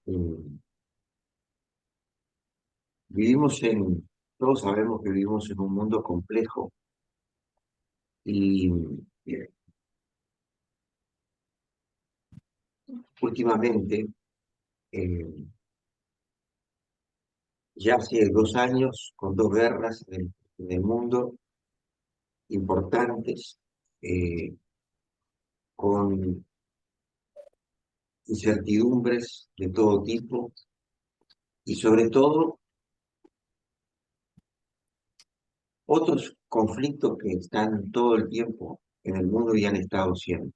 Eh, vivimos todos sabemos que vivimos en un mundo complejo y eh, últimamente, eh, ya hace 2 años, con dos guerras en el mundo importantes, eh, con incertidumbres de todo tipo y sobre todo otros conflictos que están todo el tiempo en el mundo y han estado siempre.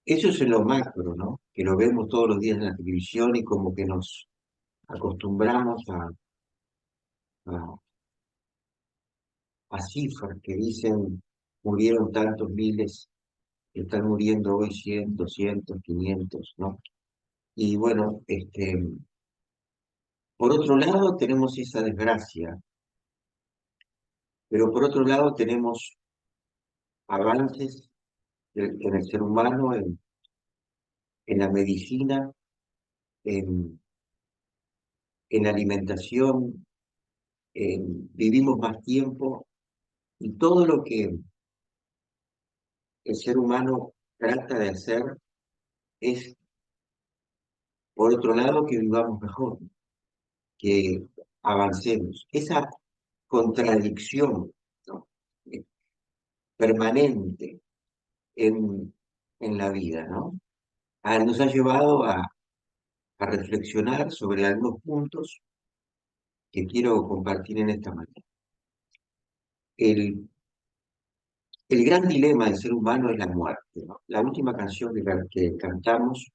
Eso es en lo macro, ¿no? Que lo vemos todos los días en la televisión y como que nos acostumbramos a, a cifras que dicen murieron tantos miles, están muriendo hoy 100, 200, 500, ¿no? Y bueno, por otro lado tenemos esa desgracia, pero por otro lado tenemos avances en el ser humano, en la medicina, en, en la alimentación, vivimos más tiempo y todo lo que el ser humano trata de hacer es, por otro lado, que vivamos mejor, que avancemos. Esa contradicción, ¿no? eh, permanente en la vida, ¿no? Nos ha llevado a reflexionar sobre algunos puntos que quiero compartir en esta manera. El, el gran dilema del ser humano es la muerte, ¿no? La última canción que cantamos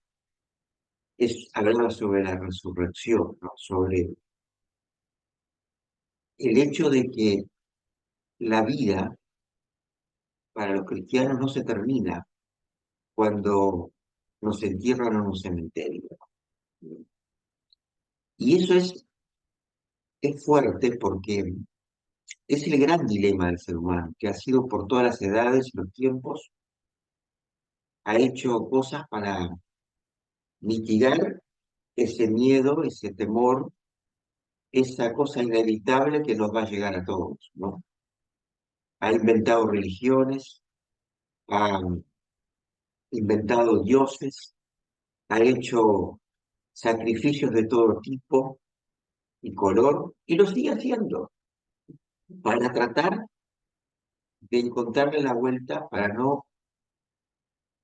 hablaba sobre la resurrección, ¿no? Sobre el hecho de que la vida para los cristianos no se termina cuando nos entierran en un cementerio. Y eso es fuerte porque es el gran dilema del ser humano, que ha sido por todas las edades y los tiempos, ha hecho cosas para mitigar ese miedo, ese temor, esa cosa inevitable que nos va a llegar a todos, ¿no? Ha inventado religiones, ha inventado dioses, ha hecho sacrificios de todo tipo y color, y lo sigue haciendo para tratar de encontrarle la vuelta para no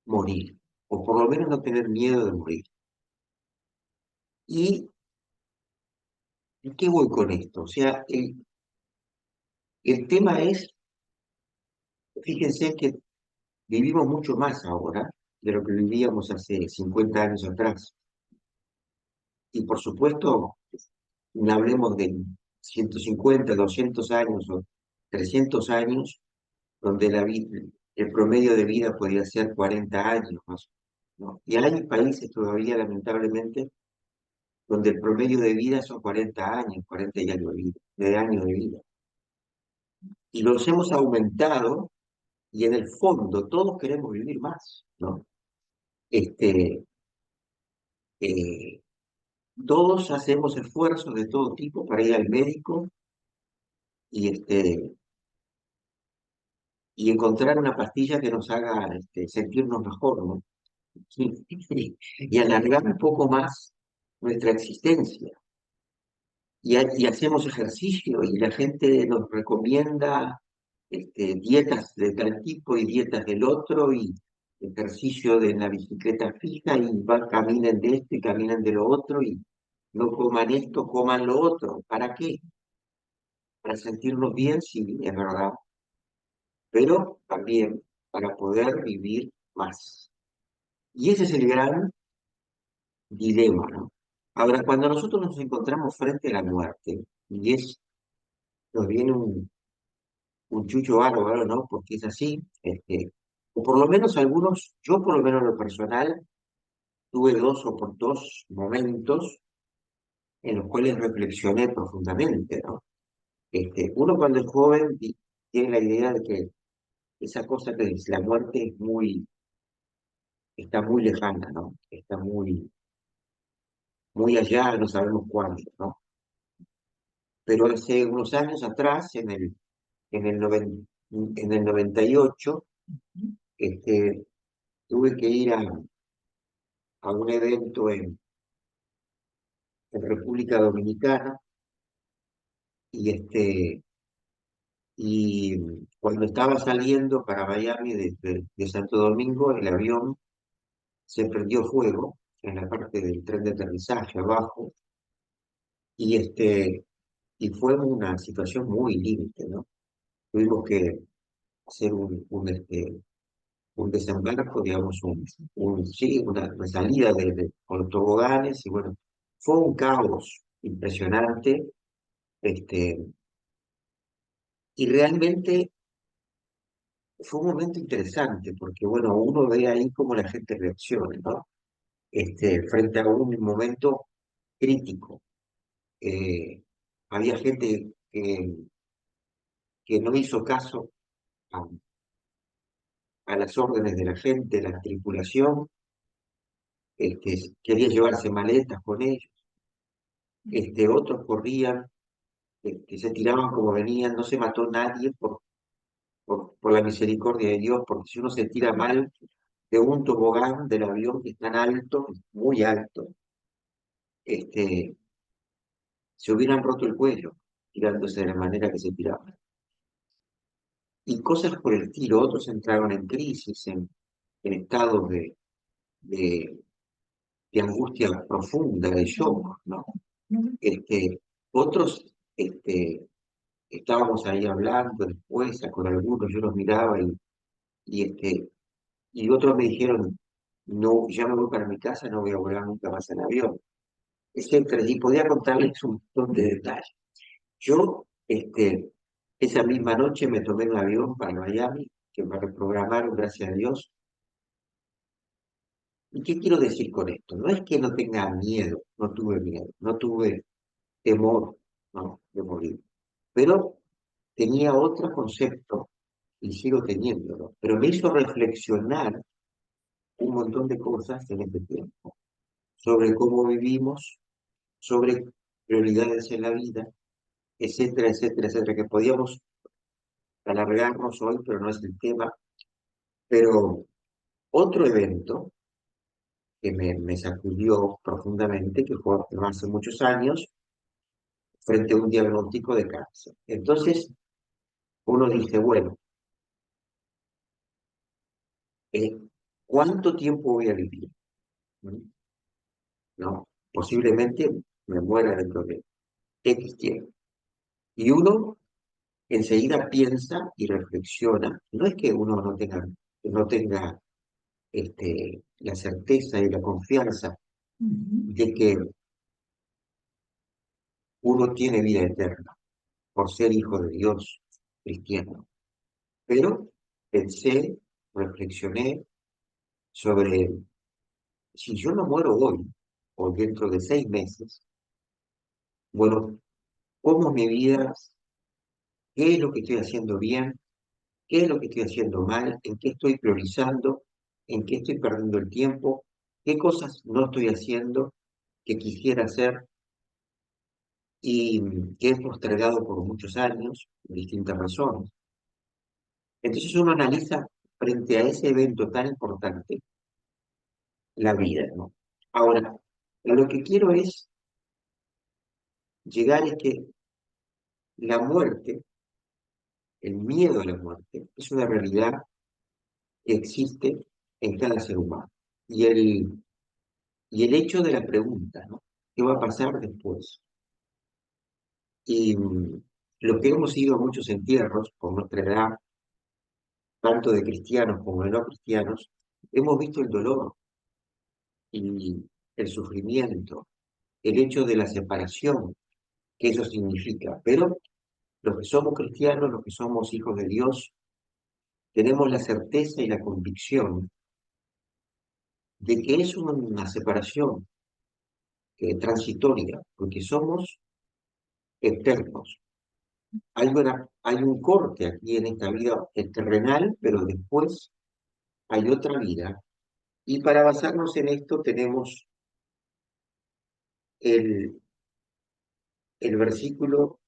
morir, o por lo menos no tener miedo de morir. ¿Y en qué voy con esto? O sea, el tema es, fíjense que vivimos mucho más ahora de lo que vivíamos hace 50 años atrás. Y por supuesto, no hablemos de 150, 200 años o 300 años, donde el promedio de vida podía ser 40 años más, ¿no? Y hay países todavía, lamentablemente, donde el promedio de vida son 40 años, 40 y algo de años de vida. Y los hemos aumentado y en el fondo todos queremos vivir más, ¿no? Este, eh, todos hacemos esfuerzos de todo tipo para ir al médico y, y encontrar una pastilla que nos haga sentirnos mejor, ¿no? Y alargar un poco más nuestra existencia. Y hacemos ejercicio y la gente nos recomienda dietas de tal tipo y dietas del otro y ejercicio de la bicicleta fija y caminen de esto y caminen de lo otro y no coman esto, coman lo otro. ¿Para qué? Para sentirnos bien, sí, es verdad, pero también para poder vivir más. Y ese es el gran dilema, ¿no? Ahora, cuando nosotros nos encontramos frente a la muerte, nos viene un chucho bárbaro, ¿no? Porque es así, o por lo menos algunos, yo por lo menos en lo personal, tuve dos momentos en los cuales reflexioné profundamente, ¿no? Uno cuando es joven tiene la idea de que esa cosa que es la muerte es está muy lejana, ¿no? Está muy allá, no sabemos cuándo, ¿no? Pero hace unos años atrás, en el, en el 98, este, tuve que ir a un evento en República Dominicana y, y cuando estaba saliendo para Miami de Santo Domingo, el avión se prendió fuego en la parte del tren de aterrizaje abajo y, y fue una situación muy límite, ¿no? Tuvimos que hacer un desembarco, digamos, sí, una salida con los toboganes y bueno, fue un caos impresionante, este, y realmente fue un momento interesante porque, bueno, uno ve ahí cómo la gente reacciona, ¿no? Frente a un momento crítico. Eh, Había gente que no hizo caso a, a las órdenes de la gente, la tripulación, quería llevarse maletas con ellos, otros corrían, se tiraban como venían, no se mató nadie por la misericordia de Dios, porque si uno se tira mal de un tobogán del avión que es tan alto, muy alto, este, se hubieran roto el cuello tirándose de la manera que se tiraban. Y cosas por el estilo, otros entraron en crisis, en estados de, de angustia profunda, de shock, ¿no? Otros, estábamos ahí hablando después con algunos, yo los miraba y, y otros me dijeron, no, ya me voy para mi casa, no voy a volar nunca más en avión, etcétera. Y podía contarles un montón de detalles. Yo, esa misma noche me tomé un avión para Miami, que me reprogramaron, gracias a Dios. ¿Y qué quiero decir con esto? No es que no tenga miedo, no tuve miedo, no tuve temor, ¿no? De morir. Pero tenía otro concepto y sigo teniéndolo. Pero me hizo reflexionar un montón de cosas en este tiempo, sobre cómo vivimos, sobre prioridades en la vida, etcétera, etcétera, etcétera, que podíamos alargarnos hoy, pero no es el tema. Pero otro evento que me sacudió profundamente, que fue hace muchos años, frente a un diagnóstico de cáncer. Entonces, uno dice, bueno, eh, ¿cuánto tiempo voy a vivir? ¿No? Posiblemente me muera dentro de X tiempo. Y uno enseguida piensa y reflexiona. No es que uno no tenga la certeza y la confianza de que uno tiene vida eterna por ser hijo de Dios cristiano. Pero pensé, reflexioné sobre si yo no muero hoy o dentro de 6 meses, bueno, ¿cómo es mi vida? ¿Qué es lo que estoy haciendo bien? ¿Qué es lo que estoy haciendo mal? ¿En qué estoy priorizando? ¿En qué estoy perdiendo el tiempo? ¿Qué cosas no estoy haciendo que quisiera hacer y que he postergado por muchos años, por distintas razones? Entonces uno analiza frente a ese evento tan importante la vida, ¿no? Ahora, a lo que quiero es llegar es que la muerte, el miedo a la muerte, es una realidad que existe en cada ser humano. Y el hecho de la pregunta, ¿no? ¿Qué va a pasar después? Y los que hemos ido a muchos entierros por nuestra edad, tanto de cristianos como de no cristianos, hemos visto el dolor y el sufrimiento, el hecho de la separación que eso significa. Pero los que somos cristianos, los que somos hijos de Dios, tenemos la certeza y la convicción de que es una separación transitoria, porque somos eternos. Hay un corte aquí en esta vida terrenal, pero después hay otra vida Y para basarnos en esto tenemos el, el versículo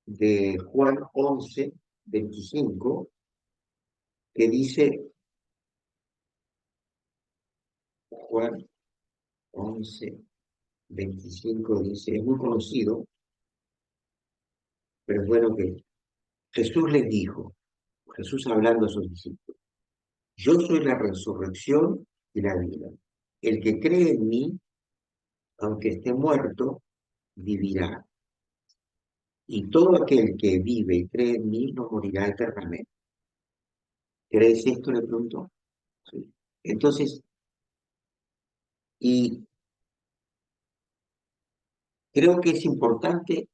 de Juan 11:25, que dice, Juan 11:25 dice, es muy conocido, pero es bueno que Jesús les dijo, Jesús hablando a sus discípulos, yo soy la resurrección y la vida. El que cree en mí, aunque esté muerto, vivirá. Y todo aquel que vive y cree en mí no morirá eternamente. ¿Crees esto? Le preguntó. Sí. Entonces, y creo que es importante,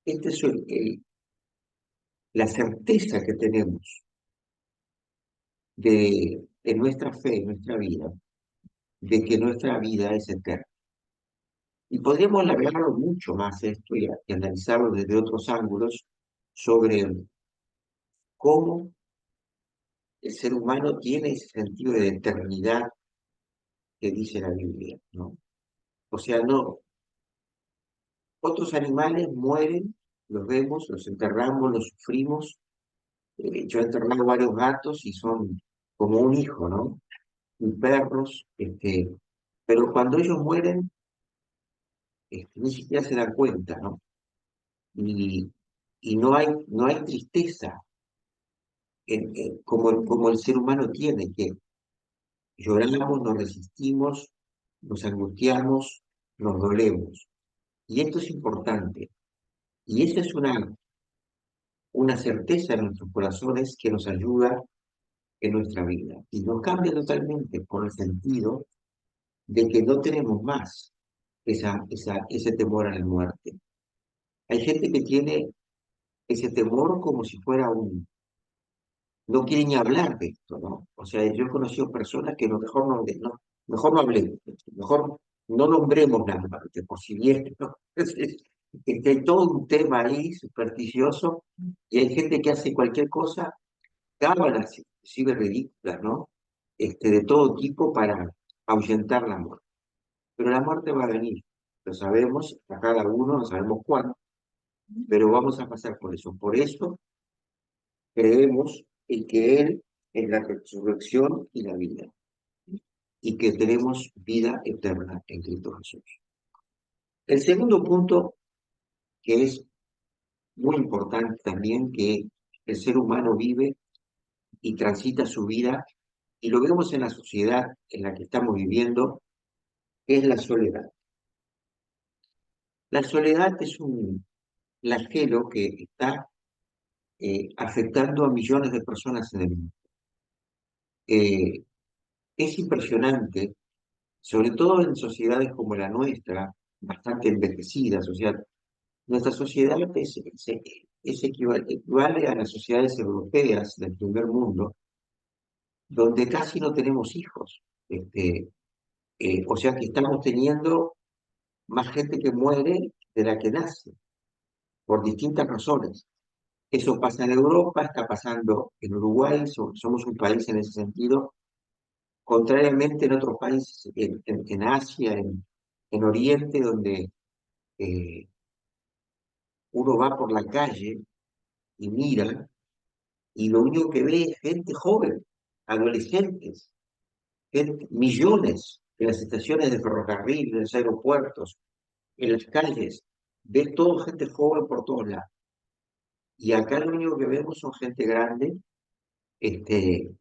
esta es la certeza que tenemos de nuestra fe, nuestra vida, de que nuestra vida es eterna. Y podríamos alargarlo mucho más esto y analizarlo desde otros ángulos sobre cómo el ser humano tiene ese sentido de eternidad que dice la Biblia, ¿no? O sea, no, otros animales mueren, los vemos, los enterramos, los sufrimos. Yo he enterrado varios gatos y son como un hijo, ¿no? Y perros, pero cuando ellos mueren, ni siquiera se dan cuenta, ¿no? Y, y no hay tristeza como el ser humano tiene, que lloramos, nos resistimos, nos angustiamos, nos dolemos. Y esto es importante. Y esa es una certeza en nuestros corazones que nos ayuda en nuestra vida. Y nos cambia totalmente por el sentido de que no tenemos más ese temor a la muerte. Hay gente que tiene ese temor como si fuera no quiere ni hablar de esto, ¿no? O sea, yo he conocido personas que lo mejor no hablemos, mejor no nombremos la muerte, por si bien, ¿no? Hay todo un tema ahí supersticioso y hay gente que hace cualquier cosa, cábalas, inclusive ridículas, ¿no? De todo tipo para ahuyentar la muerte. Pero la muerte va a venir, lo sabemos, a cada uno, no sabemos cuándo, pero vamos a pasar por eso. Por eso creemos en que Él es la resurrección y la vida, y que tenemos vida eterna en Cristo Jesús. El segundo punto, que es muy importante también, que el ser humano vive y transita su vida, y lo vemos en la sociedad en la que estamos viviendo, es la soledad. La soledad es un flagelo que está afectando a millones de personas en el mundo. Eh, es impresionante, sobre todo en sociedades como la nuestra, bastante envejecidas, o sea, nuestra sociedad equivale a las sociedades europeas del primer mundo, donde casi no tenemos hijos. O sea que estamos teniendo más gente que muere de la que nace, por distintas razones. Eso pasa en Europa, está pasando en Uruguay, somos un país en ese sentido. Contrariamente en otros países, en Asia, en Oriente, donde eh, uno va por la calle y mira, y lo único que ve es gente joven, adolescentes, millones en las estaciones de ferrocarril, en los aeropuertos, en las calles, ve todo gente joven por todos lados. Y acá lo único que vemos son gente grande, este,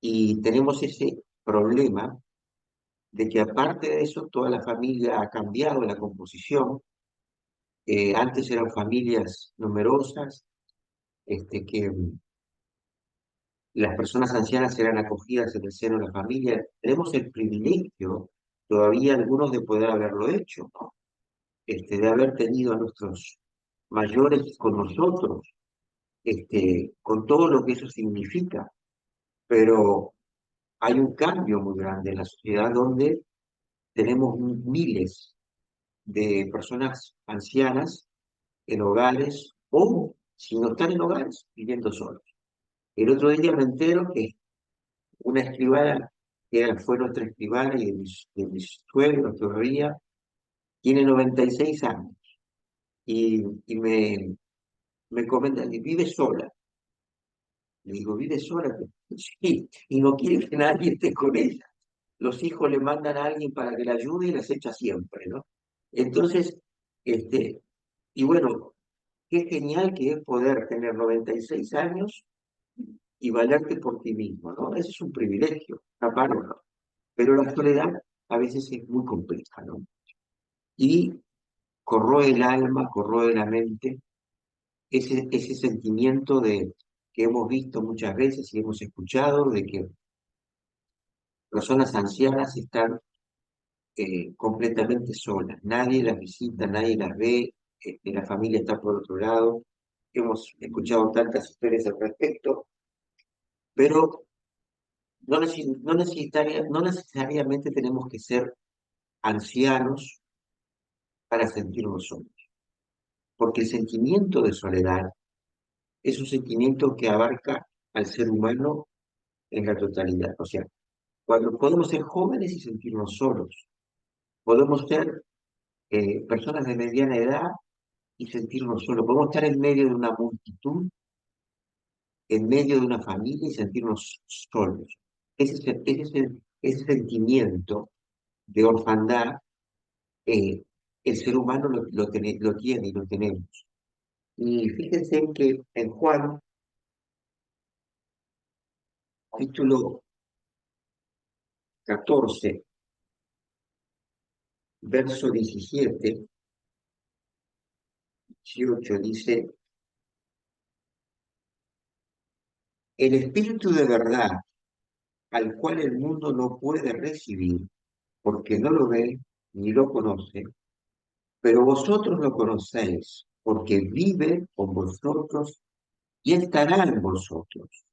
y tenemos ese problema de que aparte de eso, toda la familia ha cambiado la composición. Antes eran familias numerosas, que las personas ancianas eran acogidas en el seno de la familia. Tenemos el privilegio, todavía algunos, de poder haberlo hecho, ¿no? De haber tenido a nuestros mayores con nosotros, con todo lo que eso significa. Pero hay un cambio muy grande en la sociedad donde tenemos miles de personas ancianas en hogares o, si no están en hogares, viviendo solos. El otro día me entero que una escribana fue nuestra escribana y de mis suegros todavía, tiene 96 años y me comenta que vive sola. Le digo, ¿vive sola? Sí, y no quiere que nadie esté con ella. Los hijos le mandan a alguien para que la ayude y las echa siempre, ¿no? Entonces, este, y bueno, qué genial que es poder tener 96 años y valerte por ti mismo, ¿no? Ese es un privilegio, aparte, ¿no? Pero la soledad a veces es muy compleja, ¿no? Y corroe el alma, corroe la mente, ese sentimiento de que hemos visto muchas veces y hemos escuchado de que personas ancianas están completamente solas, nadie las visita, nadie las ve, la familia está por otro lado. Hemos escuchado tantas historias al respecto, pero no necesariamente tenemos que ser ancianos para sentirnos solos, porque el sentimiento de soledad es un sentimiento que abarca al ser humano en la totalidad. O sea, cuando podemos ser jóvenes y sentirnos solos, podemos ser personas de mediana edad y sentirnos solos, podemos estar en medio de una multitud, en medio de una familia y sentirnos solos. Ese sentimiento de orfandad, eh, el ser humano lo tiene y lo tenemos. Y fíjense que en Juan, capítulo 14, verso 17, 18, dice, el Espíritu de verdad, al cual el mundo no puede recibir, porque no lo ve ni lo conoce, pero vosotros lo conocéis, porque vive con vosotros y estará en vosotros.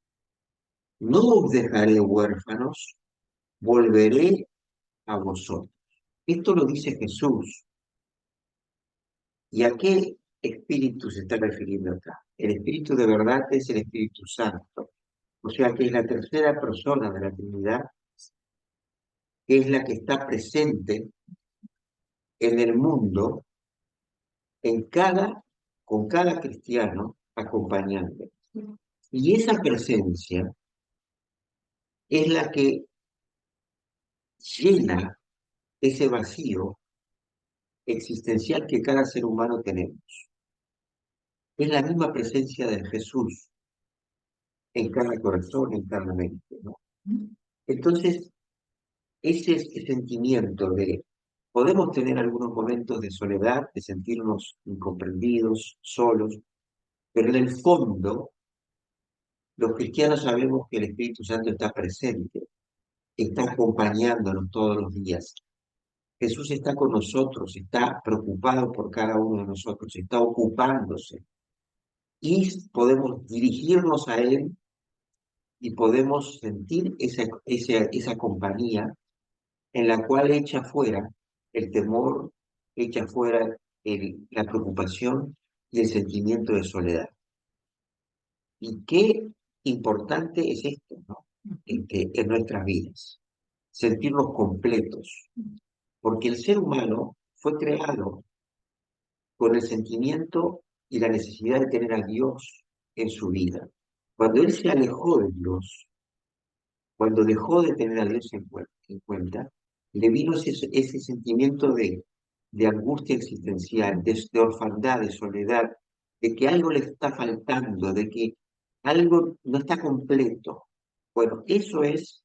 No os dejaré huérfanos, volveré a vosotros. Esto lo dice Jesús. ¿Y a qué espíritu se está refiriendo acá? El espíritu de verdad es el Espíritu Santo. O sea que es la tercera persona de la Trinidad, que es la que está presente en el mundo, con cada cristiano acompañante. Y esa presencia es la que llena ese vacío existencial que cada ser humano tenemos. Es la misma presencia de Jesús en cada corazón, en cada mente, ¿no? Entonces, ese sentimiento de, podemos tener algunos momentos de soledad, de sentirnos incomprendidos, solos, pero en el fondo, los cristianos sabemos que el Espíritu Santo está presente, está acompañándonos todos los días. Jesús está con nosotros, está preocupado por cada uno de nosotros, está ocupándose. Y podemos dirigirnos a Él y podemos sentir esa compañía en la cual echa fuera el temor, echa fuera la preocupación y el sentimiento de soledad. Y qué importante es esto, ¿no? En nuestras vidas, sentirnos completos, porque el ser humano fue creado con el sentimiento y la necesidad de tener a Dios en su vida. Cuando él se alejó de Dios, cuando dejó de tener a Dios en cuenta, le vino ese sentimiento de angustia existencial, de orfandad, de soledad, de que algo le está faltando, de que algo no está completo. Bueno, eso es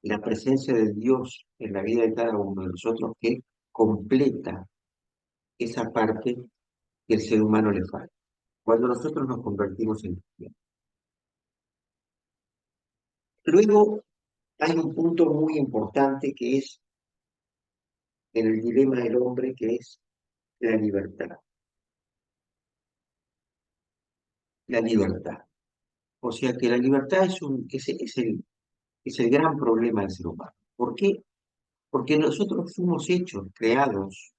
la presencia de Dios en la vida de cada uno de nosotros que completa esa parte que el ser humano le falta. Cuando nosotros nos convertimos en cristianos. Luego hay un punto muy importante que es en el dilema del hombre, que es la libertad. La libertad. O sea que la libertad es el gran problema del ser humano. ¿Por qué? Porque nosotros fuimos hechos, creados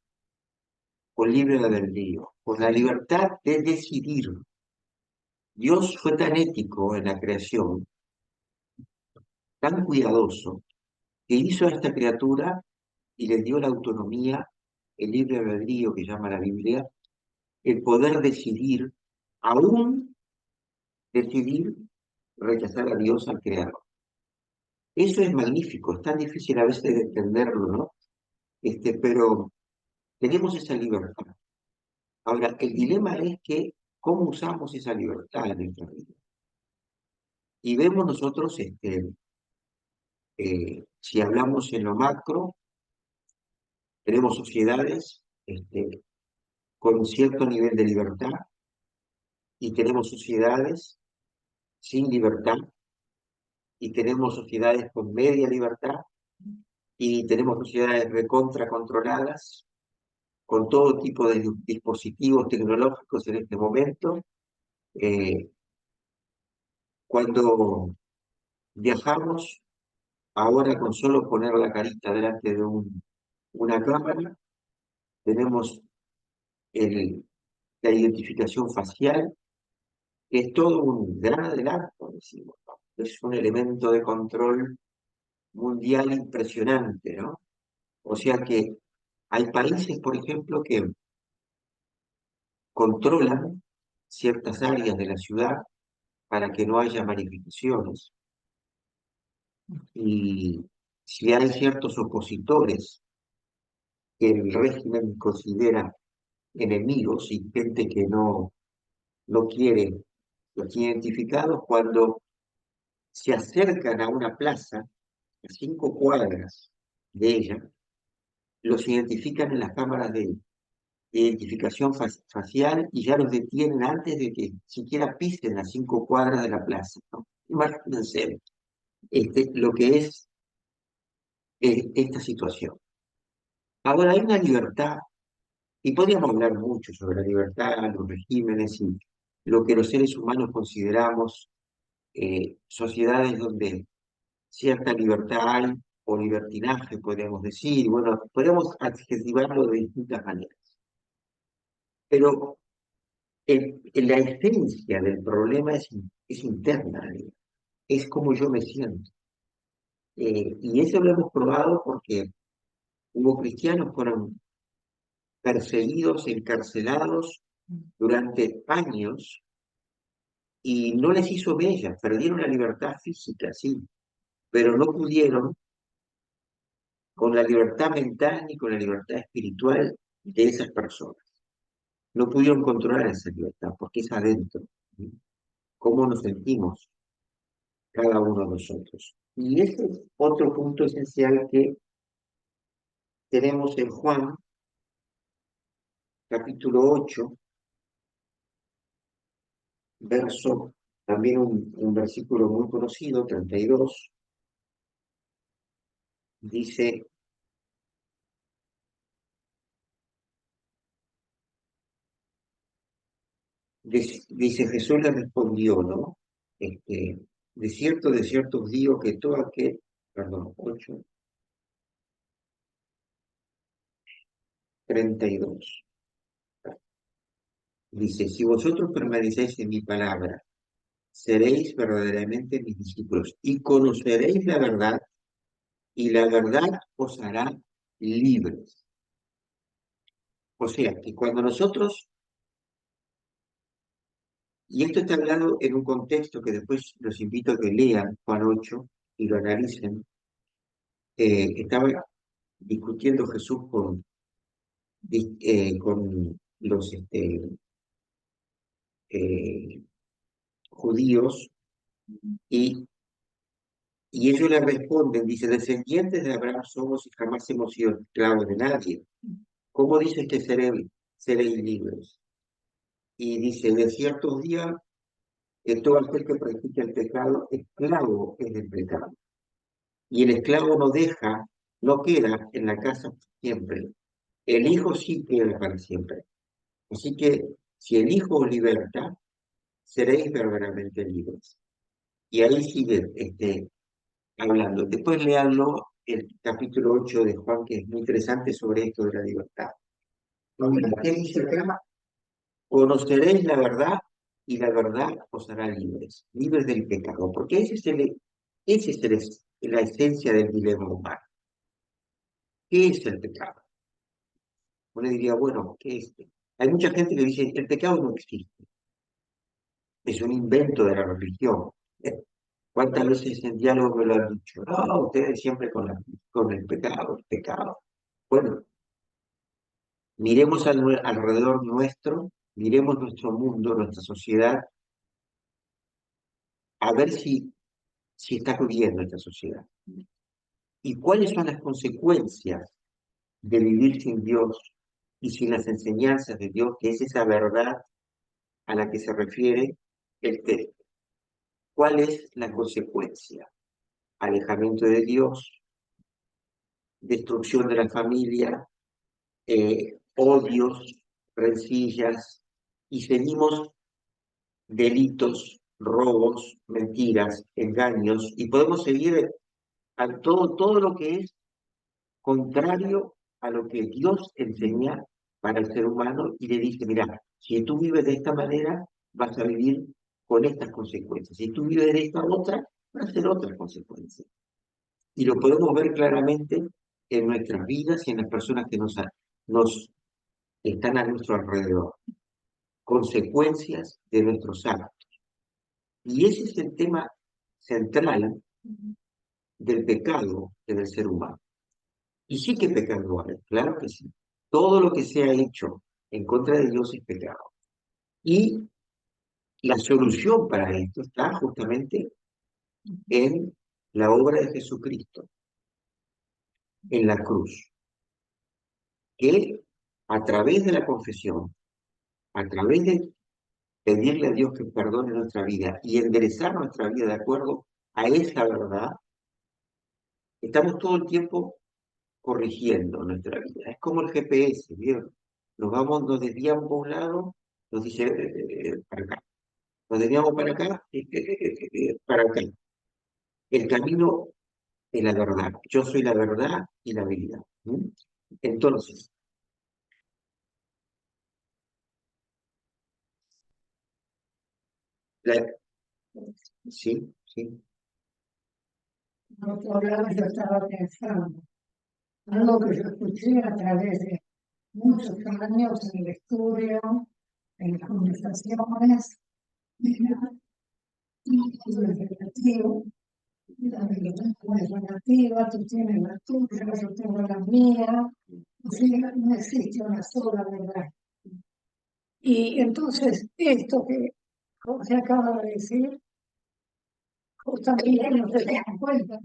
con libre albedrío, con la libertad de decidir. Dios fue tan ético en la creación, tan cuidadoso, que hizo a esta criatura y le dio la autonomía, el libre albedrío que llama la Biblia, el poder decidir, aún decidir rechazar a Dios al Creador. Eso es magnífico, es tan difícil a veces de entenderlo, ¿no? Pero tenemos esa libertad. Ahora, el dilema es que, ¿cómo usamos esa libertad en nuestra vida? Y vemos nosotros, si hablamos en lo macro, tenemos sociedades con un cierto nivel de libertad y tenemos sociedades sin libertad y tenemos sociedades con media libertad y tenemos sociedades recontra controladas con todo tipo de dispositivos tecnológicos en este momento. Eh, Cuando viajamos, ahora con solo poner la carita delante de una cámara, tenemos el, la identificación facial, que es todo un gran adelanto, decimos, ¿no? Es un elemento de control mundial impresionante, ¿no? O sea que hay países, por ejemplo, que controlan ciertas áreas de la ciudad para que no haya manifestaciones. Y si hay ciertos opositores que el régimen considera enemigos y gente que no quiere los identificados, cuando se acercan a una plaza, a 5 cuadras de ella, los identifican en las cámaras de identificación facial y ya los detienen antes de que siquiera pisen las 5 cuadras de la plaza, ¿no? Imagínense lo que es esta situación. Ahora, hay una libertad, y podríamos hablar mucho sobre la libertad, los regímenes y lo que los seres humanos consideramos sociedades donde cierta libertad hay, o libertinaje, podríamos decir, bueno, podemos adjetivarlo de distintas maneras. Pero la esencia del problema es interna, es como yo me siento. Y eso lo hemos probado porque hubo cristianos que fueron perseguidos, encarcelados durante años y no les hizo mella, perdieron la libertad física, sí, pero no pudieron con la libertad mental ni con la libertad espiritual de esas personas. No pudieron controlar esa libertad porque es adentro, ¿sí? Cómo nos sentimos cada uno de nosotros. Y ese es otro punto esencial que tenemos en Juan, capítulo 8, verso, también un versículo muy conocido, 32, dice, dice Jesús le respondió, ¿no? De cierto os digo que todo aquel, perdón, 8:32. Dice, si vosotros permanecéis en mi palabra, seréis verdaderamente mis discípulos y conoceréis la verdad y la verdad os hará libres. O sea, que cuando nosotros, y esto está hablado en un contexto que después los invito a que lean Juan 8 y lo analicen, estaba discutiendo Jesús con los eh, judíos y, y ellos le responden, dice, descendientes de Abraham somos y jamás hemos sido esclavos de nadie. ¿Cómo dices que seréis libres? Y dice, de ciertos días que todo aquel que practica el pecado, esclavo es del pecado. Y el esclavo no queda en la casa siempre. El hijo sí queda para siempre. Así que si el hijo os liberta, seréis verdaderamente libres. Y ahí sigue hablando. Después leanlo el capítulo 8 de Juan, que es muy interesante sobre esto de la libertad. ¿Qué dice acá? Conoceréis la verdad y la verdad os hará libres, libres del pecado, porque ese es la esencia del dilema humano. ¿Qué es el pecado? Uno diría, bueno, ¿qué es? Hay mucha gente que dice, el pecado no existe, es un invento de la religión. ¿Cuántas veces en diálogo me lo han dicho? No, ustedes siempre con el pecado, el pecado. Bueno, miremos alrededor nuestro, miremos nuestro mundo, nuestra sociedad, a ver si está viviendo esta sociedad. ¿Y cuáles son las consecuencias de vivir sin Dios y sin las enseñanzas de Dios, que es esa verdad a la que se refiere el texto? ¿Cuál es la consecuencia? Alejamiento de Dios, destrucción de la familia, odios, rencillas, y seguimos delitos, robos, mentiras, engaños, y podemos seguir a todo lo que es contrario a lo que Dios enseña para el ser humano y le dice, mira, si tú vives de esta manera, vas a vivir con estas consecuencias. Si tú vives de esta otra, van a ser otras consecuencias. Y lo podemos ver claramente en nuestras vidas y en las personas que nos están a nuestro alrededor. Consecuencias de nuestros actos. Y ese es el tema central del pecado en el ser humano. Y sí que pecado hay, claro que sí. Todo lo que se ha hecho en contra de Dios es pecado. Y la solución para esto está justamente en la obra de Jesucristo, en la cruz, que a través de la confesión, a través de pedirle a Dios que perdone nuestra vida y enderezar nuestra vida de acuerdo a esa verdad, estamos todo el tiempo corrigiendo nuestra vida. Es como el GPS, ¿vieron? Nos desviamos por un lado, nos dice para acá. Nos desviamos para acá, para acá. El camino es la verdad. Yo soy la verdad y la vida. ¿Mm? Entonces, la- sí, sí, Por otro lado, yo estaba pensando, algo que yo escuché a través de muchos años en el estudio, en las conversaciones, era el relativo, la verdad es relativa, tú tienes la tuya, yo tengo la mía, o sea, no existe una sola verdad. Y entonces, esto que José acaba de decir, justamente no se dan cuenta.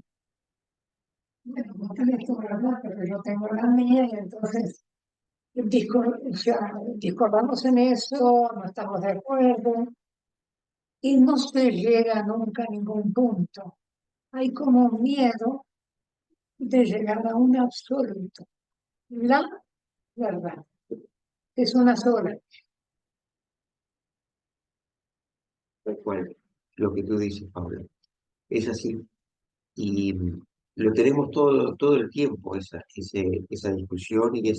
Bueno, vos tenés tu verdad, pero yo tengo la mía, y entonces o sea, discordamos en eso, no estamos de acuerdo, y no se llega nunca a ningún punto. Hay como un miedo de llegar a un absoluto. La verdad es una sola. tal cual, lo que tú dices, Pablo. Es así. Y lo tenemos todo el tiempo, esa discusión y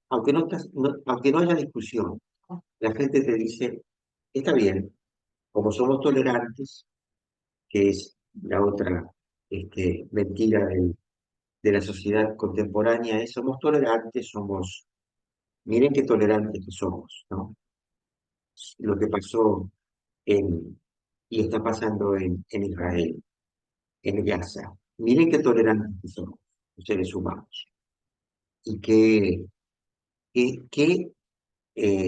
aunque no haya discusión, la gente te dice, está bien, como somos tolerantes, que es la otra mentira de la sociedad contemporánea, es somos tolerantes, miren qué tolerantes que somos, ¿no? Lo que pasó y está pasando en Israel, en Gaza. Miren qué tolerantes que somos, los seres humanos, y qué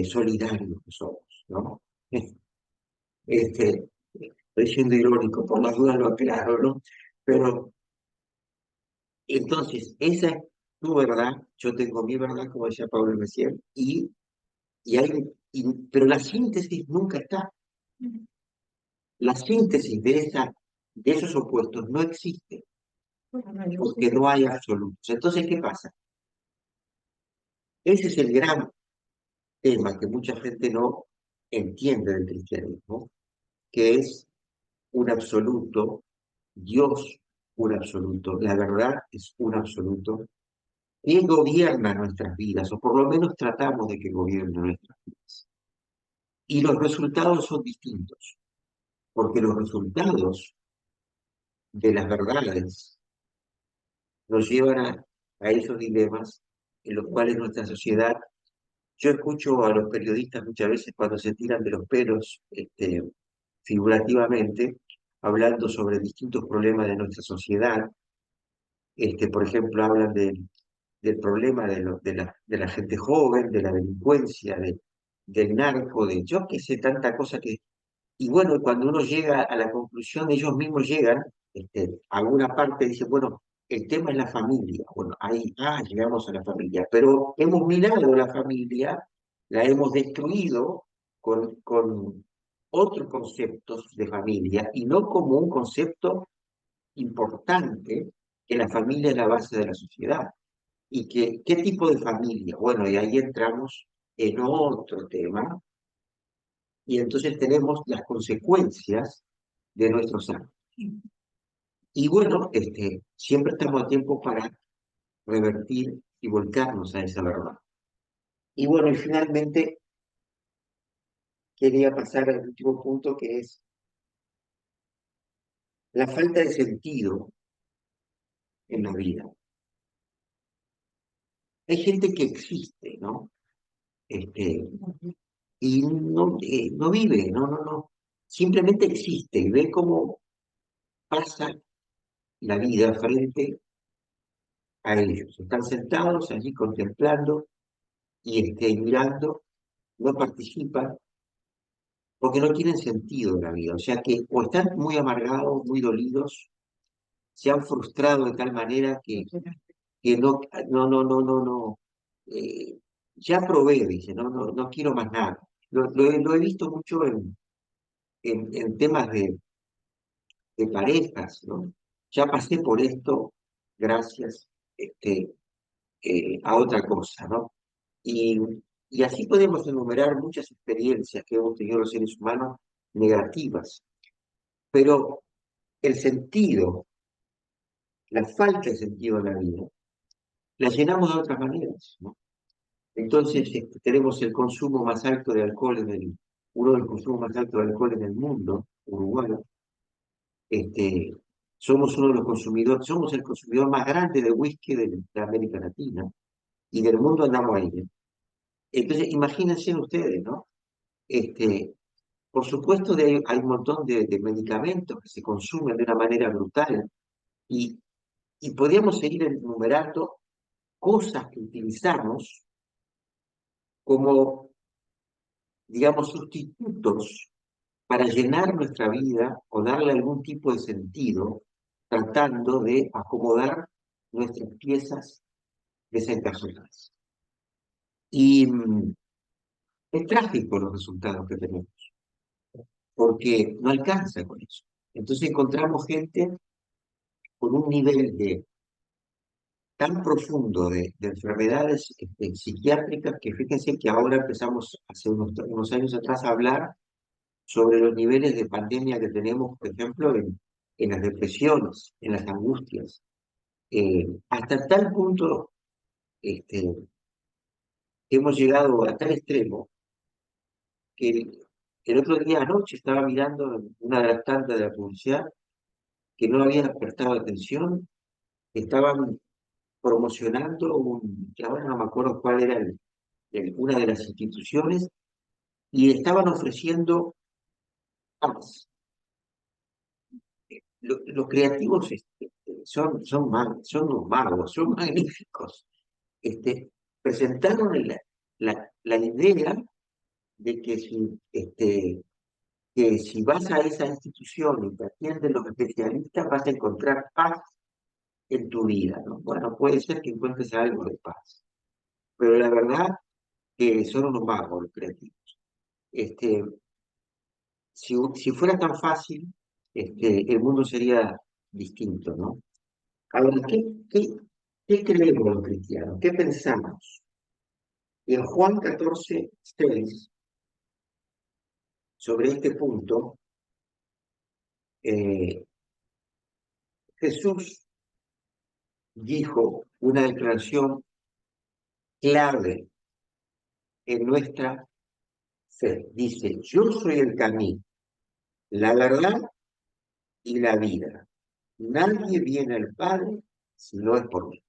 solidarios que somos, ¿no? Este, Estoy siendo irónico, por las dudas lo aclaro, ¿no? Pero entonces, esa es tu verdad, yo tengo mi verdad, como decía Pablo recién, pero la síntesis nunca está. La síntesis de esos opuestos no existe, porque no hay absolutos. Entonces, ¿qué pasa? Ese es el gran tema que mucha gente no entiende del cristianismo, que es un absoluto, Dios un absoluto, la verdad es un absoluto. ¿Quién gobierna nuestras vidas? O por lo menos tratamos de que gobierne nuestras vidas. Y los resultados son distintos, porque los resultados de las verdades nos llevan a esos dilemas en los cuales nuestra sociedad, yo escucho a los periodistas muchas veces cuando se tiran de los pelos, figurativamente, hablando sobre distintos problemas de nuestra sociedad. Por ejemplo, hablan del problema de la gente joven, de la delincuencia, del narco, de yo qué sé, tanta cosa que... Y bueno, cuando uno llega a la conclusión, ellos mismos llegan, a alguna parte, dicen, bueno, el tema es la familia. Bueno, ahí, llegamos a la familia, pero hemos minado la familia, la hemos destruido con otros conceptos de familia y no como un concepto importante que la familia es la base de la sociedad. ¿Y qué tipo de familia? Bueno, y ahí entramos en otro tema, y entonces tenemos las consecuencias de nuestros actos. Y bueno, siempre estamos a tiempo para revertir y volcarnos a esa verdad. Y bueno, y finalmente quería pasar al último punto, que es la falta de sentido en la vida. Hay gente que existe, ¿no? Este, y no vive, no. Simplemente existe y ve cómo pasa la vida frente a ellos. Están sentados allí contemplando y mirando, no participan porque no tienen sentido en la vida. O sea que o están muy amargados, muy dolidos, se han frustrado de tal manera que no, ya probé, dice, no quiero más nada. Lo he visto mucho en temas de parejas, ¿no? Ya pasé por esto gracias a otra cosa, ¿no? Y, y así podemos enumerar muchas experiencias que hemos tenido los seres humanos negativas, pero el sentido, la falta de sentido en la vida, la llenamos de otras maneras, ¿no? Entonces, tenemos el consumo más alto de alcohol uno de los consumos más altos de alcohol en el mundo, Uruguay. Este, somos uno de los consumidores, somos el consumidor más grande de whisky de América Latina y del mundo andamos ahí, ¿eh? Entonces, imagínense ustedes, ¿no? Este, por supuesto, hay un montón de medicamentos que se consumen de una manera brutal y, y podríamos seguir enumerando cosas que utilizamos como, digamos, sustitutos para llenar nuestra vida o darle algún tipo de sentido, tratando de acomodar nuestras piezas desencajonadas. Y es trágico los resultados que tenemos, porque no alcanza con eso. Entonces encontramos gente con un nivel tan profundo de enfermedades psiquiátricas que fíjense que ahora empezamos hace unos años atrás a hablar sobre los niveles de pandemia que tenemos, por ejemplo, en las depresiones, en las angustias. Hasta tal punto este, hemos llegado a tal extremo que el otro día anoche estaba mirando una de las tantas de la publicidad que no había prestado atención, estaban promocionando que ahora no me acuerdo cuál era una de las instituciones, y estaban ofreciendo paz. Los creativos son unos magos, son magníficos. Presentaron la idea de que si vas a esa institución y te atienden los especialistas, vas a encontrar paz en tu vida, ¿no? Bueno, puede ser que encuentres algo de paz, pero la verdad que son unos magos los creativos. Este, si fuera tan fácil, el mundo sería distinto, ¿no? Ahora, ¿qué creemos los cristianos? ¿Qué pensamos? Y en Juan 14:6, sobre este punto, eh, Jesús dijo una declaración clave en nuestra fe. Dice, yo soy el camino, la verdad y la vida. Nadie viene al Padre si no es por mí.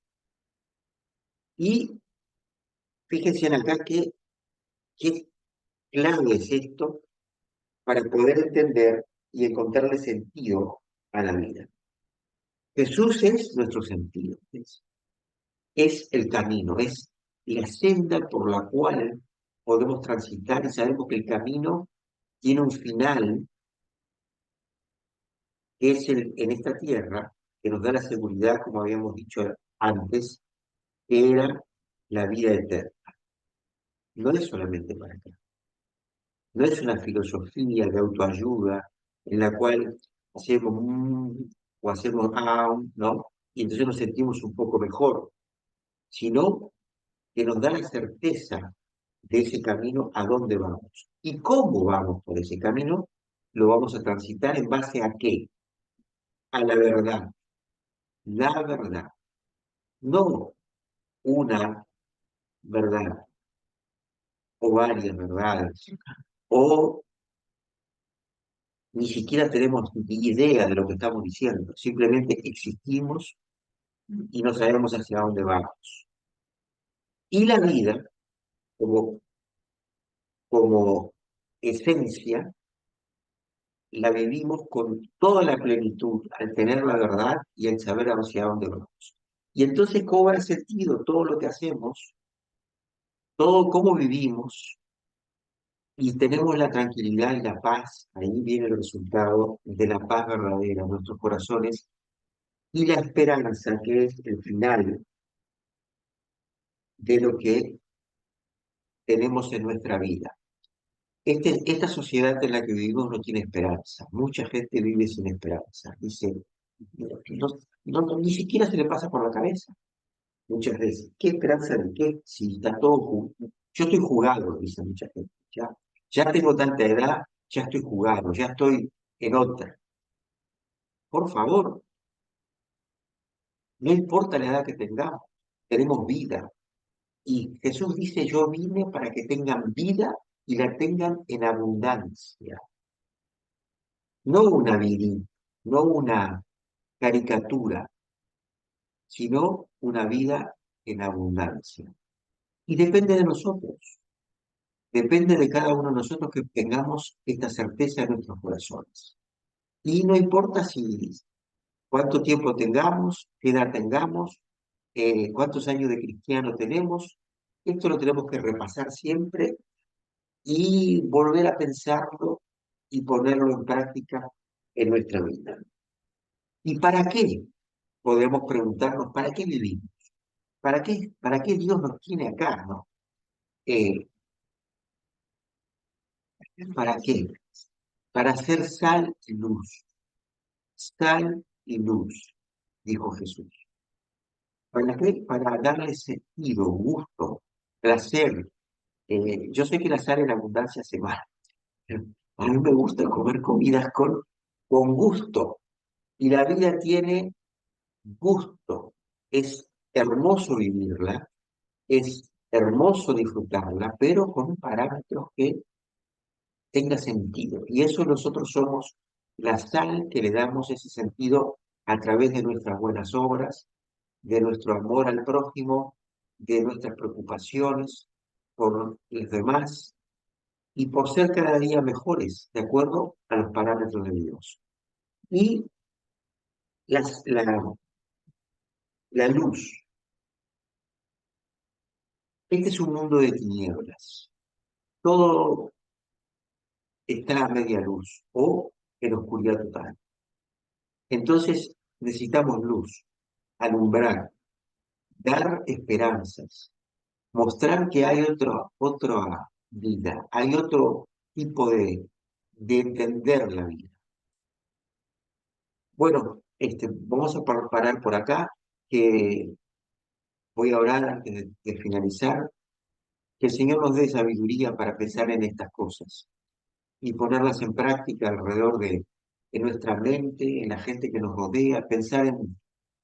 Y fíjense en acá qué clave es esto para poder entender y encontrarle sentido a la vida. Jesús es nuestro sentido, es el camino, es la senda por la cual podemos transitar y sabemos que el camino tiene un final, que es en esta tierra, que nos da la seguridad, como habíamos dicho antes, que era la vida eterna. No es solamente para acá, no es una filosofía de autoayuda en la cual hacemos o hacemos ¿no? Y entonces nos sentimos un poco mejor, sino que nos da la certeza de ese camino a dónde vamos. ¿Y cómo vamos por ese camino? Lo vamos a transitar en base a qué? A la verdad, no una verdad o varias verdades, o ni siquiera tenemos ni idea de lo que estamos diciendo, simplemente existimos y no sabemos hacia dónde vamos. Y la vida, como, como esencia, la vivimos con toda la plenitud al tener la verdad y al saber hacia dónde vamos. Y entonces cobra sentido todo lo que hacemos, todo cómo vivimos, y tenemos la tranquilidad y la paz. Ahí viene el resultado de la paz verdadera en nuestros corazones y la esperanza, que es el final de lo que tenemos en nuestra vida. Esta sociedad en la que vivimos no tiene esperanza. Mucha gente vive sin esperanza. Dice, no, ni siquiera se le pasa por la cabeza muchas veces. ¿Qué esperanza de qué? Si está todo yo estoy jugado, dice mucha gente. Ya tengo tanta edad, ya estoy jugado, ya estoy en otra. Por favor, no importa la edad que tengamos, tenemos vida. Y Jesús dice, yo vine para que tengan vida y la tengan en abundancia. No una vidita, no una caricatura, sino una vida en abundancia. Y depende de nosotros, depende de cada uno de nosotros que tengamos esta certeza en nuestros corazones. Y no importa si cuánto tiempo tengamos, qué edad tengamos, cuántos años de cristiano tenemos, esto lo tenemos que repasar siempre y volver a pensarlo y ponerlo en práctica en nuestra vida. ¿Y para qué? Podemos preguntarnos, ¿para qué vivimos? Para qué Dios nos tiene acá, ¿no? Eh, ¿Para qué? Para hacer sal y luz, dijo Jesús. ¿Para qué? Para darle sentido, gusto, placer. Yo sé que la sal en abundancia se va. A mí me gusta comer comidas con gusto. Y la vida tiene gusto. Es hermoso vivirla, es hermoso disfrutarla, pero con parámetros que tenga sentido. Y eso nosotros somos la sal que le damos ese sentido a través de nuestras buenas obras, de nuestro amor al prójimo, de nuestras preocupaciones por los demás y por ser cada día mejores, de acuerdo a los parámetros de Dios. Y las- la, la luz. Este es un mundo de tinieblas. Todo está a media luz o en oscuridad total. Entonces necesitamos luz, alumbrar, dar esperanzas, mostrar que hay otra vida, hay otro tipo de entender la vida. Bueno, vamos a parar por acá, que voy a orar antes de finalizar, que el Señor nos dé sabiduría para pensar en estas cosas y ponerlas en práctica alrededor de nuestra mente, en la gente que nos rodea, pensar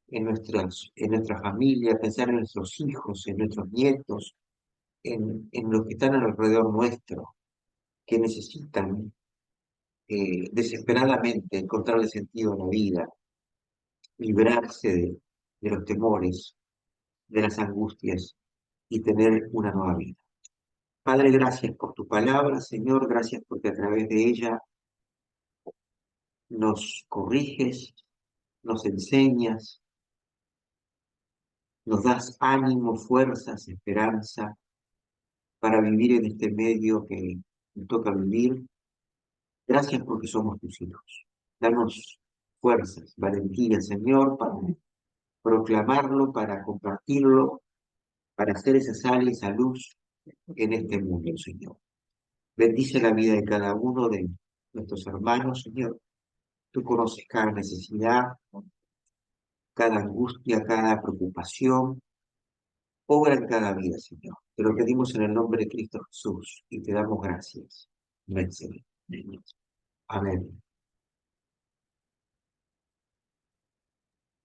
en nuestra familia, pensar en nuestros hijos, en nuestros nietos, en los que están alrededor nuestro, que necesitan desesperadamente encontrarle sentido a la vida, librarse de los temores, de las angustias y tener una nueva vida. Padre, gracias por tu palabra, Señor, gracias porque a través de ella nos corriges, nos enseñas, nos das ánimo, fuerzas, esperanza para vivir en este medio que nos toca vivir. Gracias porque somos tus hijos. Danos fuerzas, valentía, Señor, para proclamarlo, para compartirlo, para hacer esa sal y esa luz en este mundo, Señor. Bendice la vida de cada uno de nuestros hermanos, Señor. Tú conoces cada necesidad, cada angustia, cada preocupación. Obra en cada vida, Señor. Te lo pedimos en el nombre de Cristo Jesús y te damos gracias. Amén, Señor. Amén.